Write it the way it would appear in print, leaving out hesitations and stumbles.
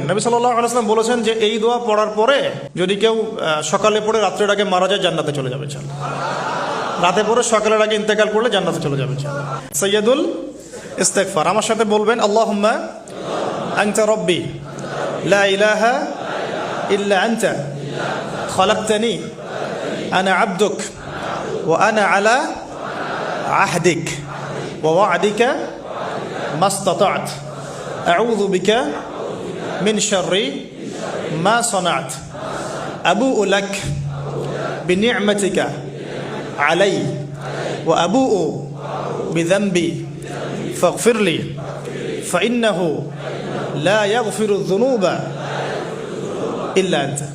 নবী সাল্লাল্লাহু আলাইহি ওয়াসাল্লাম বলেছেন যে এই দোয়া পড়ার পরে যদি কেউ সকালে পড়ে রাত্রের আগে মারা যায় জান্নাতে চলে যাবে ইনশাআল্লাহ। রাতে পড়ে সকালের আগে ইন্তেকাল করলে জান্নাতে চলে যাবে ইনশাআল্লাহ। সাইয়্যিদুল ইস্তিগফার, আমার সাথে বলবেন আল্লাহুম্মা আনতা রাব্বি লা ইলাহা ইল্লা আনতা খালাকতানি আনা আবদুক ওয়া আনা আলা আহদিক ওয়া ওয়া'দিকা মাস্তাতা'ত আউযু বিকা মিন শাররি মা সানা'ত আবুউ লাক বিনি'মাতিকা আলাই ওয়া আবুউ বিযানবি ফাগফির লি ফাইন্নাহু লা ইয়াগফিরু যুনুবা ইল্লা আনতা।